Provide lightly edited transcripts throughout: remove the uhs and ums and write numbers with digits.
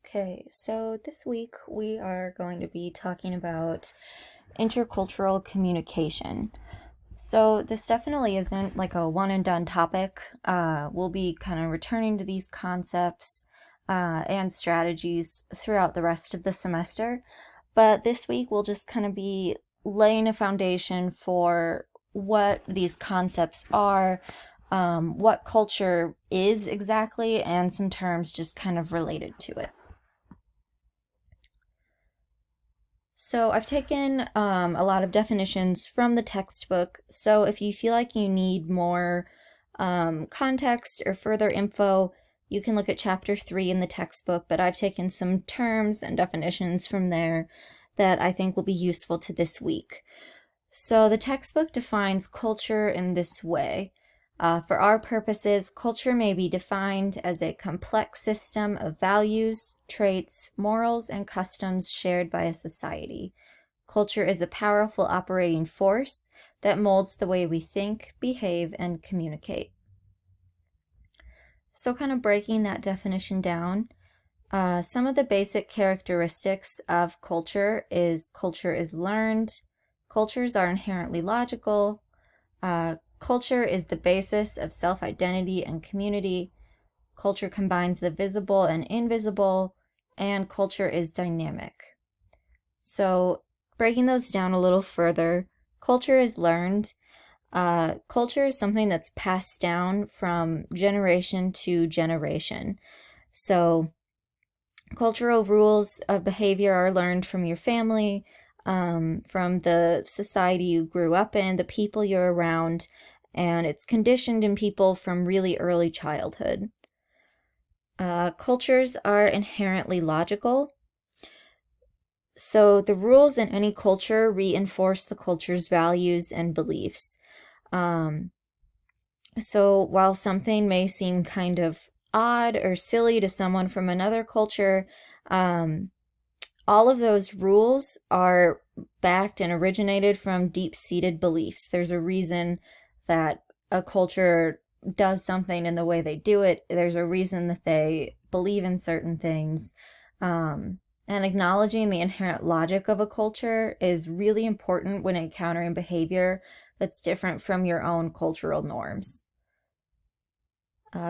Okay, so this week we are going to be talking about intercultural communication. So, this definitely isn't like a one and done topic. We'll be kind of returning to these concepts and strategies throughout the rest of the semester. But this week we'll just kind of be laying a foundation for what these concepts are, what culture is exactly, and some terms just kind of related to it. So I've taken a lot of definitions from the textbook. So if you feel like you need more context or further info, you can look at chapter 3 in the textbook, but I've taken some terms and definitions from there that I think will be useful to this week. So the textbook defines culture in this way. For our purposes, culture may be defined as a complex system of values, traits, morals, and customs shared by a society. Culture is a powerful operating force that molds the way we think, behave, and communicate. So, kind of breaking that definition down, some of the basic characteristics of culture is learned, cultures are inherently logical, culture is the basis of self identity and community. Culture combines the visible and invisible, and culture is dynamic. So, breaking those down a little further, culture is learned. Culture is something that's passed down from generation to generation. So, cultural rules of behavior are learned from your family, from the society you grew up in, the people you're around, and it's conditioned in people from really early childhood. Cultures are inherently logical. So the rules in any culture reinforce the culture's values and beliefs. Um, so while something may seem kind of odd or silly to someone from another culture, um, all of those rules are backed and originated from deep-seated beliefs. There's a reason that a culture does something in the way they do it. There's a reason that they believe in certain things. And acknowledging the inherent logic of a culture is really important when encountering behavior that's different from your own cultural norms.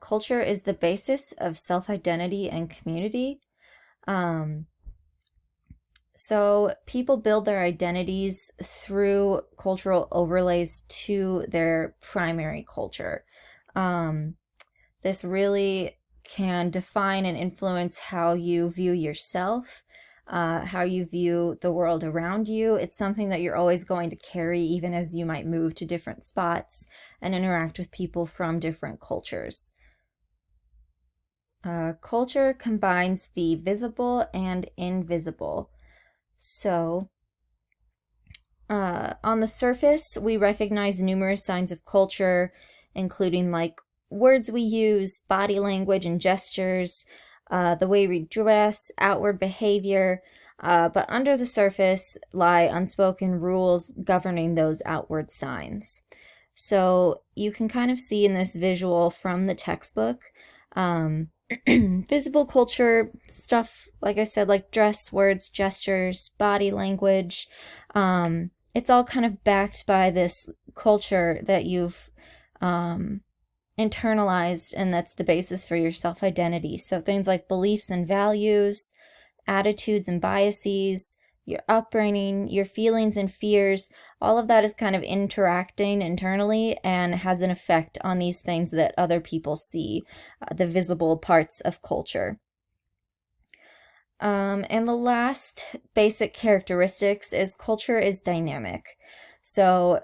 Culture is the basis of self-identity and community. Um, So people build their identities through cultural overlays to their primary culture. Um, this really can define and influence how you view yourself, how you view the world around you. It's something that you're always going to carry, even as you might move to different spots and interact with people from different cultures. Culture combines the visible and invisible. So, on the surface, we recognize numerous signs of culture, including like words we use, body language and gestures, the way we dress, outward behavior. But under the surface lie unspoken rules governing those outward signs. So you can kind of see in this visual from the textbook, um, visible culture stuff, like I said, like dress, words, gestures, body language. It's all kind of backed by this culture that you've internalized, and that's the basis for your self identity. So things like beliefs and values, attitudes and biases, your upbringing, your feelings and fears, all of that is kind of interacting internally and has an effect on these things that other people see, the visible parts of culture. And the last basic characteristics is culture is dynamic. So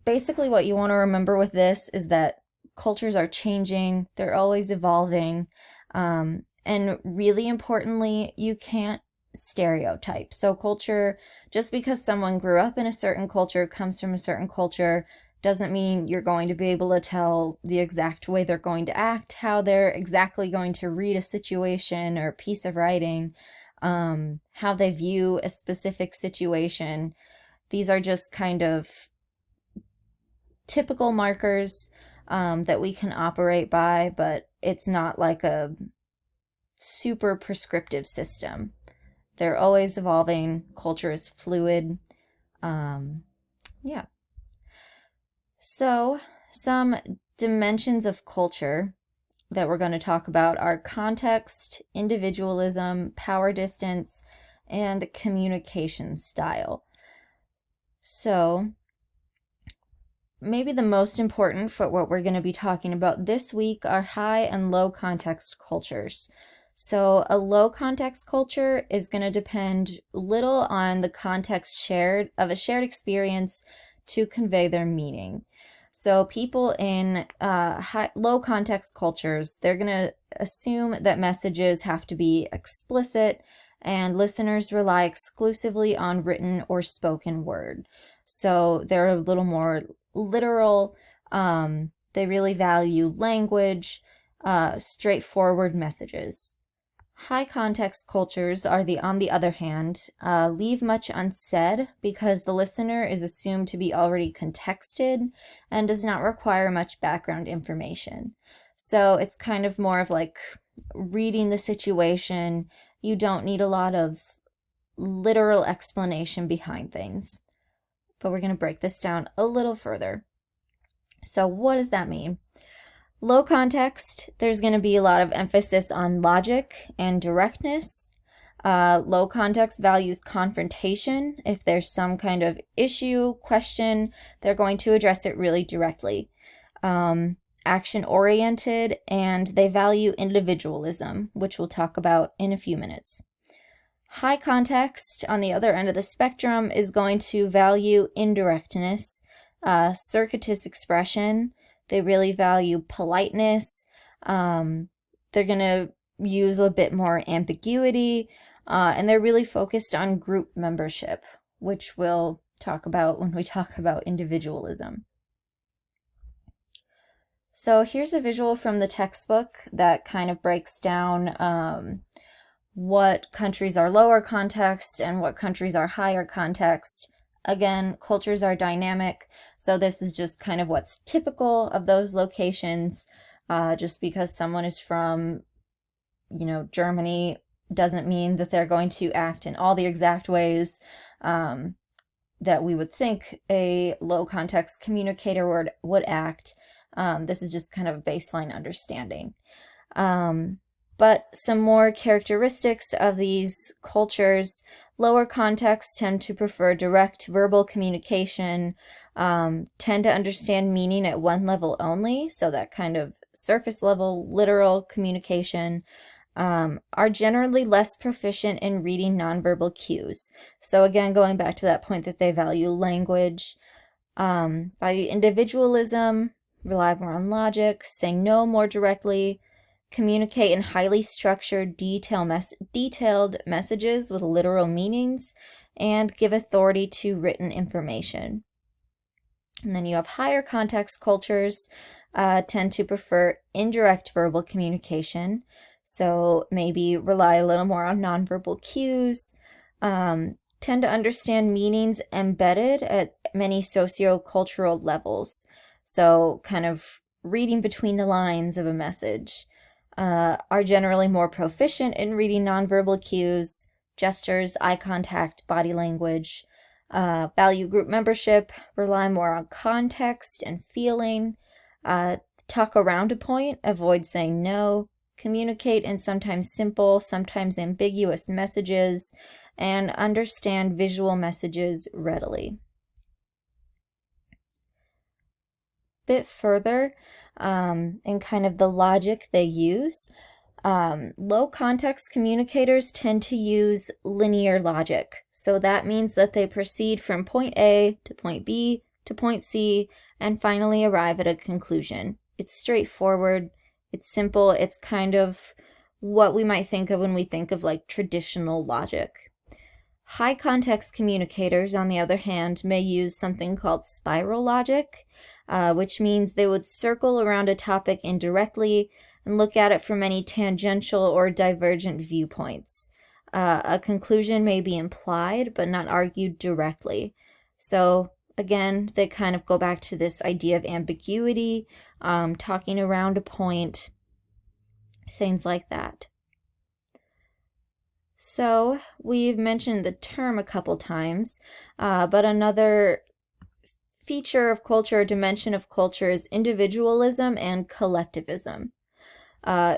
basically, what you want to remember with this is that cultures are changing, they're always evolving. And really importantly, you can't stereotype. So, culture, just because someone grew up in a certain culture, comes from a certain culture, doesn't mean you're going to be able to tell the exact way they're going to act, how they're exactly going to read a situation or a piece of writing, how they view a specific situation. These are just kind of typical markers that we can operate by, but it's not like a super prescriptive system. They're always evolving. Culture is fluid. Yeah. So, some dimensions of culture that we're going to talk about are context, individualism, power distance, and communication style. So, maybe the most important for what we're going to be talking about this week are high and low context cultures. So a low context culture is going to depend little on the context of a shared experience to convey their meaning. So people in low context cultures, they're going to assume that messages have to be explicit and listeners rely exclusively on written or spoken word. So they're a little more literal. They really value language, straightforward messages. High context cultures on the other hand, leave much unsaid because the listener is assumed to be already contexted and does not require much background information. So it's kind of more of like reading the situation. You don't need a lot of literal explanation behind things. But we're going to break this down a little further. So what does that mean? Low context, there's going to be a lot of emphasis on logic and directness. Low context values confrontation. If there's some kind of issue, question, they're going to address it really directly. Action-oriented, and they value individualism, which we'll talk about in a few minutes. High context, on the other end of the spectrum, is going to value indirectness, circuitous expression. They really value politeness. They're going to use a bit more ambiguity, and they're really focused on group membership, which we'll talk about when we talk about individualism. So here's a visual from the textbook that kind of breaks down what countries are lower context and what countries are higher context. Again, cultures are dynamic, so this is just kind of what's typical of those locations. Just because someone is from, Germany doesn't mean that they're going to act in all the exact ways that we would think a low context communicator would act. This is just kind of a baseline understanding. But some more characteristics of these cultures: lower contexts tend to prefer direct verbal communication, tend to understand meaning at one level only, so that kind of surface level, literal communication, are generally less proficient in reading nonverbal cues. So again, going back to that point that they value language, value individualism, rely more on logic, say no more directly, communicate in highly structured, detailed messages with literal meanings, and give authority to written information. And then you have higher context cultures tend to prefer indirect verbal communication, so maybe rely a little more on nonverbal cues, tend to understand meanings embedded at many socio-cultural levels, so kind of reading between the lines of a message. Are generally more proficient in reading nonverbal cues, gestures, eye contact, body language, value group membership, rely more on context and feeling, talk around a point, avoid saying no, communicate in sometimes simple, sometimes ambiguous messages, and understand visual messages readily. Bit further, in kind of the logic they use, low context communicators tend to use linear logic. So that means that they proceed from point A to point B to point C and finally arrive at a conclusion. It's straightforward, it's simple, it's kind of what we might think of when we think of like traditional logic. High context communicators, on the other hand, may use something called spiral logic, which means they would circle around a topic indirectly and look at it from many tangential or divergent viewpoints. A conclusion may be implied, but not argued directly. So again, they kind of go back to this idea of ambiguity, talking around a point, things like that. So we've mentioned the term a couple times, but another feature of culture, dimension of culture, is individualism and collectivism.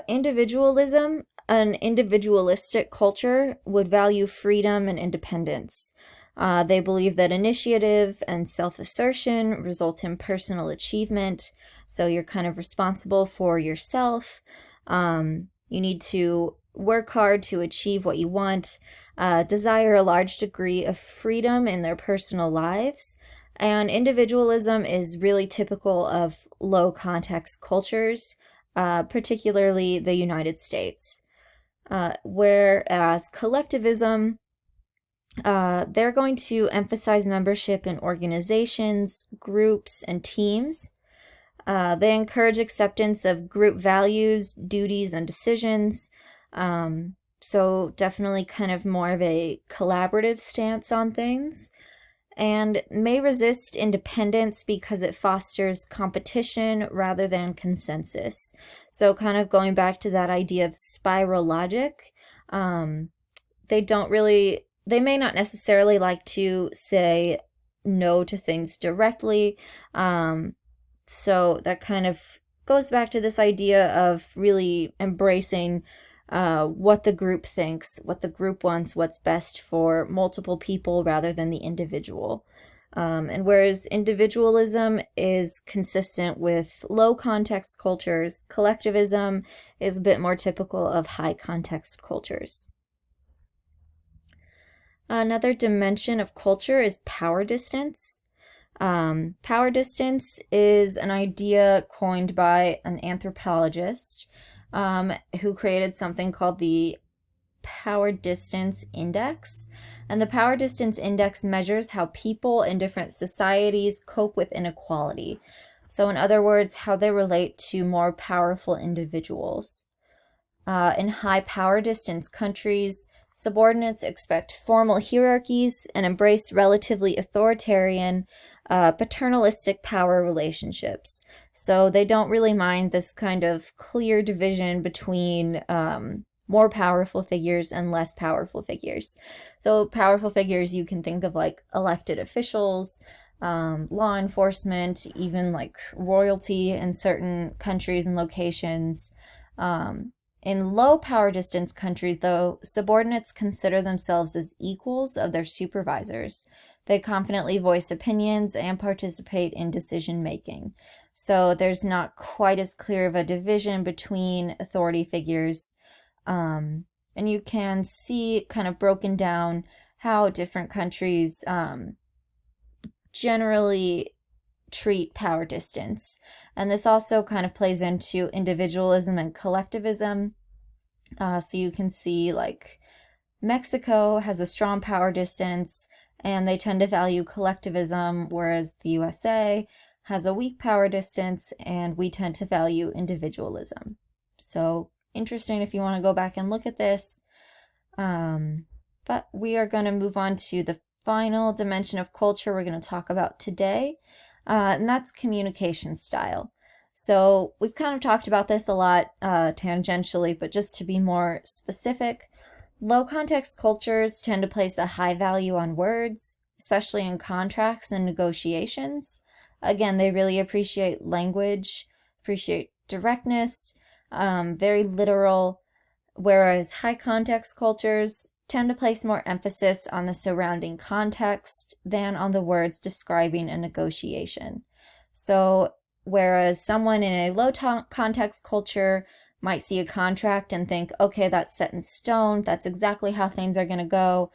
Individualism, an individualistic culture, would value freedom and independence. They believe that initiative and self-assertion result in personal achievement, so you're kind of responsible for yourself. You need to work hard to achieve what you want, desire a large degree of freedom in their personal lives, and individualism is really typical of low context cultures, particularly the United States. Whereas collectivism, they're going to emphasize membership in organizations, groups, and teams. They encourage acceptance of group values, duties, and decisions. So definitely kind of more of a collaborative stance on things, and may resist independence because it fosters competition rather than consensus. So kind of going back to that idea of spiral logic, they may not necessarily like to say no to things directly. So that kind of goes back to this idea of really embracing what the group thinks, what the group wants, what's best for multiple people rather than the individual. And whereas individualism is consistent with low context cultures, collectivism is a bit more typical of high context cultures. Another dimension of culture is power distance. Power distance is an idea coined by an anthropologist who created something called the Power Distance Index. And the Power Distance Index measures how people in different societies cope with inequality. So, in other words, how they relate to more powerful individuals. In high power distance countries, subordinates expect formal hierarchies and embrace relatively authoritarian, paternalistic power relationships. So they don't really mind this kind of clear division between more powerful figures and less powerful figures. So powerful figures you can think of like elected officials, law enforcement, even like royalty in certain countries and locations. In low power distance countries, though, subordinates consider themselves as equals of their supervisors. They confidently voice opinions and participate in decision making. So there's not quite as clear of a division between authority figures. And you can see kind of broken down how different countries generally treat power distance. And this also kind of plays into individualism and collectivism. So you can see like Mexico has a strong power distance and they tend to value collectivism, whereas the USA has a weak power distance and we tend to value individualism. So interesting if you want to go back and look at this. But we are going to move on to the final dimension of culture we're going to talk about today. And that's communication style. So we've kind of talked about this a lot tangentially, but just to be more specific, low context cultures tend to place a high value on words, especially in contracts and negotiations. Again, they really appreciate language, appreciate directness, very literal, whereas high context cultures tend to place more emphasis on the surrounding context than on the words describing a negotiation. So, whereas someone in a low context culture might see a contract and think, okay, that's set in stone, that's exactly how things are going to go.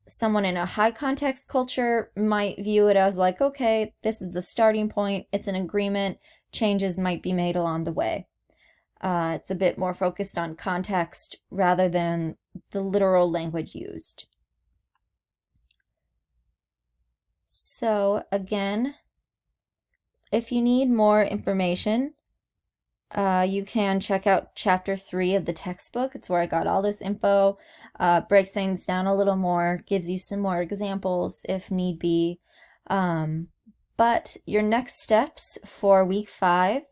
Someone in a high context culture might view it as like, okay, this is the starting point, it's an agreement, changes might be made along the way. It's a bit more focused on context rather than the literal language used. So again, if you need more information, you can check out chapter 3 of the textbook. It's where I got all this info, breaks things down a little more, gives you some more examples if need be. But your next steps for week 5,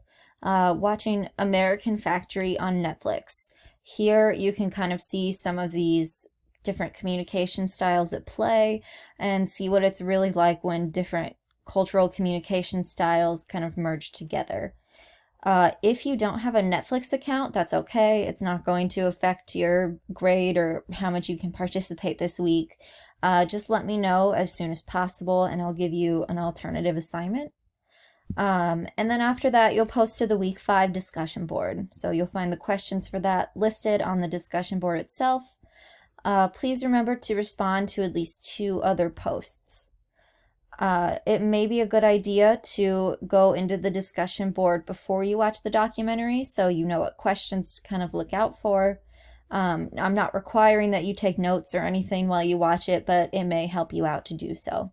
watching American Factory on Netflix. Here you can kind of see some of these different communication styles at play and see what it's really like when different cultural communication styles kind of merge together. If you don't have a Netflix account, that's okay. It's not going to affect your grade or how much you can participate this week. Just let me know as soon as possible and I'll give you an alternative assignment. And then after that, you'll post to the week 5 discussion board. So you'll find the questions for that listed on the discussion board itself. Please remember to respond to at least 2 other posts. It may be a good idea to go into the discussion board before you watch the documentary so you know what questions to kind of look out for. I'm not requiring that you take notes or anything while you watch it, but it may help you out to do so.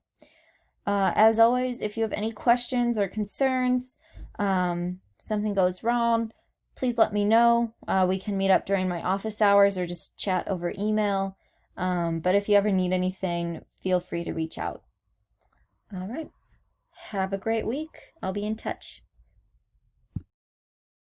As always, if you have any questions or concerns, something goes wrong, please let me know. We can meet up during my office hours or just chat over email. But if you ever need anything, feel free to reach out. All right. Have a great week. I'll be in touch.